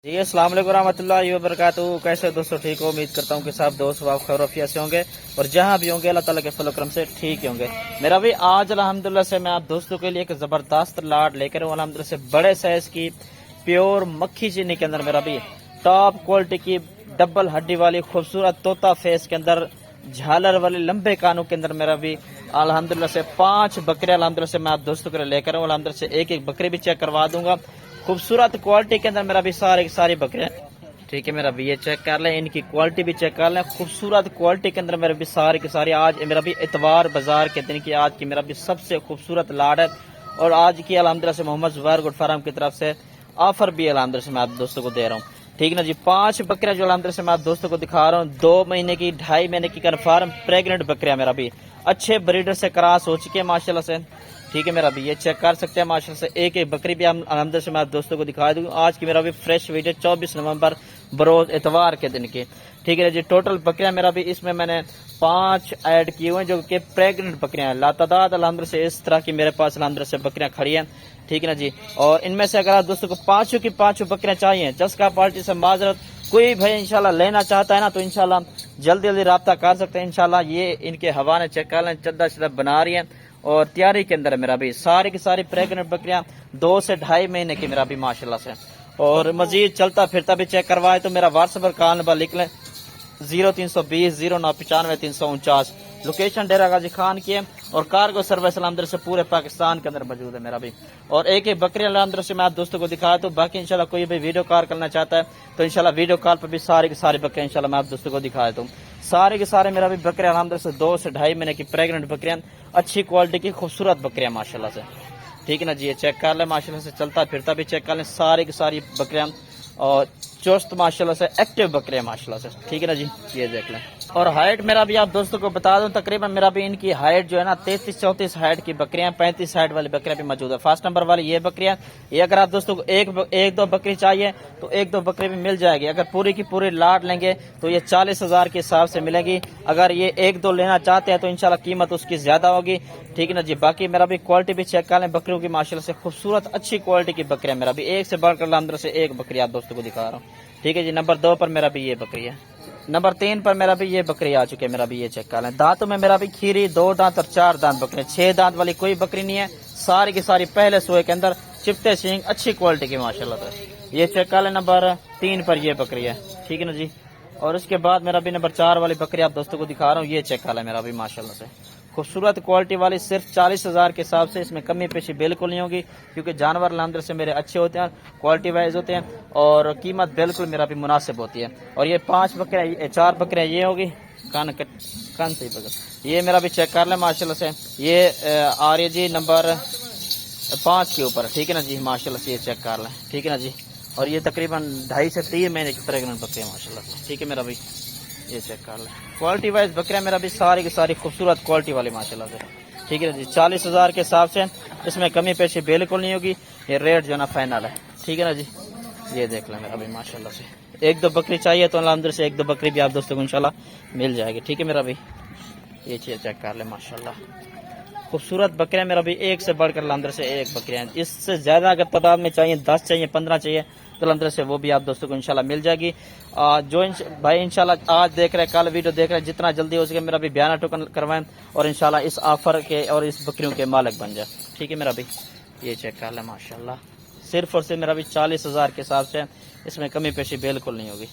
جی السلام علیکم ورحمۃ اللہ وبرکاتہ. کیسے دوستوں ٹھیک ہو؟ امید کرتا ہوں کہ سب دوست آپ خیر وفیہ سے ہوں گے اور جہاں بھی ہوں گے اللہ تعالیٰ کے فضل و کرم سے ٹھیک ہوں گے. میرا بھی آج الحمدللہ سے میں آپ دوستوں کے لیے ایک زبردست لاٹ لے کر الحمدللہ سے بڑے سائز کی پیور مکھی چینی کے اندر میرا بھی ٹاپ کوالٹی کی ڈبل ہڈی والی خوبصورت طوطا فیس کے اندر جھالر والے لمبے کانوں کے اندر میرا بھی الحمدللہ سے 5 بکرے الحمدللہ سے میں آپ دوستوں کے لیے لے کر ہوں. الحمدللہ سے ایک ایک بکری بھی چیک کروا دوں گا. خوبصورت کوالٹی کے اندر میرا بھی ساری بکریاں ٹھیک ہے. میرا بھی یہ چیک کر لیں, ان کی کوالٹی بھی چیک کر لیں. خوبصورت کوالٹی کے اندر میرا بھی ساری کی ساری آج میرا بھی اتوار بازار کے دن کی آج کی میرا بھی سب سے خوبصورت لاٹ ہے. اور آج کی الحمدللہ سے محمد زبیر گوٹ فارم کی طرف سے آفر بھی الحمدللہ سے میں آپ دوستوں کو دے رہا ہوں. ٹھیک نا جی, 5 بکریاں جو الحمدللہ سے میں آپ دوستوں کو دکھا رہا ہوں. 2 مہینے کی 2.5 مہینے کی کنفرم پریگننٹ بکریاں میرا بھی اچھے بریڈر سے کراس ہو چکی ہے ماشاءاللہ سے. ٹھیک ہے, میرا بھی یہ چیک کر سکتے ہیں ماشاءاللہ سے. ایک ایک بکری بھی ہم الحمدللہ سے میں آپ دوستوں کو دکھا دوں. آج کی میرا بھی فریش ویڈیو 24 نومبر بروز اتوار کے دن کی. ٹھیک ہے جی, ٹوٹل بکریاں میرا بھی اس میں نے 5 ایڈ کیے ہوئے ہیں جو کہ پریگننٹ بکریاں ہیں. لاتعداد الحمدللہ سے اس طرح کی میرے پاس الحمدللہ سے بکریاں کھڑی ہیں. ٹھیک ہے نا جی, اور ان میں سے اگر آپ دوستوں کو 5 کی 5 بکریاں چاہیے جسکا پارٹی سے معذرت کوئی بھائی انشاءاللہ لینا چاہتا ہے نا تو انشاءاللہ جلدی جلدی رابطہ کر سکتے ہیں. انشاءاللہ یہ ان کے حوالے چیک کر لیں, چدہ شدہ بنا رہی ہیں اور تیاری کے اندر میرا بھی ساری کی ساری پریگننٹ بکریاں 2 سے 2.5 مہینے کی میرا بھی ماشاءاللہ سے. اور مزید چلتا پھرتا بھی چیک کروائے تو میرا واٹس ایپ پر کال نمبر لکھ لیں 0320 0995 349. لوکیشن ڈیرہ غازی خان کی ہے اور کارگو سروس الحمدللہ سے پورے پاکستان کے اندر موجود ہے میرا بھی. اور ایک ایک بکری الحمدللہ سے میں آپ دوستوں کو دکھایا تو باقی انشاءاللہ کوئی بھی ویڈیو کال کرنا چاہتا ہے تو انشاءاللہ ویڈیو کال پر بھی ساری کی ساری بکریاں انشاءاللہ میں آپ دوستوں کو دکھا دیتا ہوں. سارے کے سارے میرا بھی بکریاں الحمدللہ سے 2 سے 2.5 مہینے کی پریگننٹ بکریاں اچھی کوالٹی کی خوبصورت بکریاں ماشاءاللہ سے. ٹھیک ہے نا جی, یہ چیک کر لیں ماشاءاللہ سے. چلتا پھرتا بھی چیک کر لیں ساری کی ساری بکریاں اور چوست ماشاءاللہ سے ایکٹیو بکریاں ماشاءاللہ سے. ٹھیک ہے نا جی, یہ دیکھ لیں. اور ہائٹ میرا بھی آپ دوستوں کو بتا دوں تقریباً میرا بھی ان کی ہائٹ جو ہے نا 33-34 ہائٹ کی بکریاں, 35 ہائٹ والی بکریاں بھی موجود ہے. فرسٹ نمبر والی یہ بکریاں, یہ اگر آپ دوستوں کو ایک دو بکری چاہیے تو 1-2 بکری بھی مل جائے گی. اگر پوری کی پوری لاٹ لیں گے تو یہ 40,000 کے حساب سے ملے گی. اگر یہ 1-2 لینا چاہتے ہیں تو انشاءاللہ قیمت اس کی زیادہ ہوگی. ٹھیک ہے نا جی, باقی میرا بھی کوالٹی بھی چیک کر لیں بکریوں کی ماشاءاللہ سے. خوبصورت اچھی کوالٹی کی بکریاں میرا بھی ایک سے بڑھ کر الحمدللہ سے ایک بکری آپ دوستوں کو دکھا رہا ہوں. ٹھیک ہے جی, نمبر 2 پر میرا بھی یہ بکری ہے. نمبر 3 پر میرا بھی یہ بکری آ چکی ہے میرا بھی, یہ چیک کر لیں. دانتوں میں میرا بھی کھیری 2 دانت اور 4 دانت بکری, 6 دانت والی کوئی بکری نہیں ہے. ساری کی ساری پہلے سوئے کے اندر چپٹے سینگ اچھی کوالٹی کی ماشاءاللہ سے. یہ چیک کر لیں. نمبر 3 پر یہ بکری ہے. ٹھیک ہے نا جی, اور اس کے بعد میرا بھی نمبر 4 والی بکری آپ دوستوں کو دکھا رہا ہوں. یہ چیک کر لیں میرا بھی ماشاءاللہ سے. خوبصورت کوالٹی والی صرف 40,000 کے حساب سے. اس میں کمی پیشی بالکل نہیں ہوگی کیونکہ جانور الحمدللہ سے میرے اچھے ہوتے ہیں, کوالٹی وائز ہوتے ہیں اور قیمت بالکل میرا بھی مناسب ہوتی ہے. اور یہ 5 بکریاں 4 بکریاں یہ ہوگی کان سے یہ میرا بھی چیک کر لیں ماشاءاللہ سے. یہ آ رہی ہے جی نمبر 5 کے اوپر. ٹھیک ہے نا جی, ماشاءاللہ سے یہ چیک کر لیں. ٹھیک ہے نا جی, اور یہ تقریباً 2.5 سے 3 مہینے کی پریگننٹ بکریاں ماشاءاللہ سے. ٹھیک ہے میرا بھی, یہ چیک کر لیں. کوالٹی وائز بکریاں میرا بھی ساری کی ساری خوبصورت کوالٹی والی ماشاءاللہ سے. ٹھیک ہے جی, 40,000 کے حساب سے اس میں کمی پیشی بالکل نہیں ہوگی. یہ ریٹ جو ہے نا فائنل ہے. ٹھیک ہے نا جی, یہ دیکھ لیں میرا بھی ماشاءاللہ سے. 1-2 بکری چاہیے تو الحمدللہ سے 1-2 بکری بھی آپ دوستوں کو انشاءاللہ مل جائے گی. ٹھیک ہے میرا بھی, یہ چیز چیک کر لیں ماشاءاللہ. خوبصورت بکریاں میرا بھی ایک سے بڑھ کر الحمدللہ سے ایک بکریاں. اس سے زیادہ اگر تعداد میں چاہیے 10 چاہیے 15 چاہیے تو الحمدللہ سے وہ بھی آپ دوستوں کو انشاءاللہ مل جائے گی. جو بھائی انشاءاللہ آج دیکھ رہے کل ویڈیو دیکھ رہے جتنا جلدی ہو سکے میرا بھی بیانہ ٹوکن کروائیں اور انشاءاللہ اس آفر کے اور اس بکریوں کے مالک بن جائے. ٹھیک ہے میرا بھی, یہ چیک کر لیں ماشاءاللہ. صرف اور صرف میرا بھی 40,000 کے حساب سے اس میں کمی پیشی بالکل نہیں ہوگی.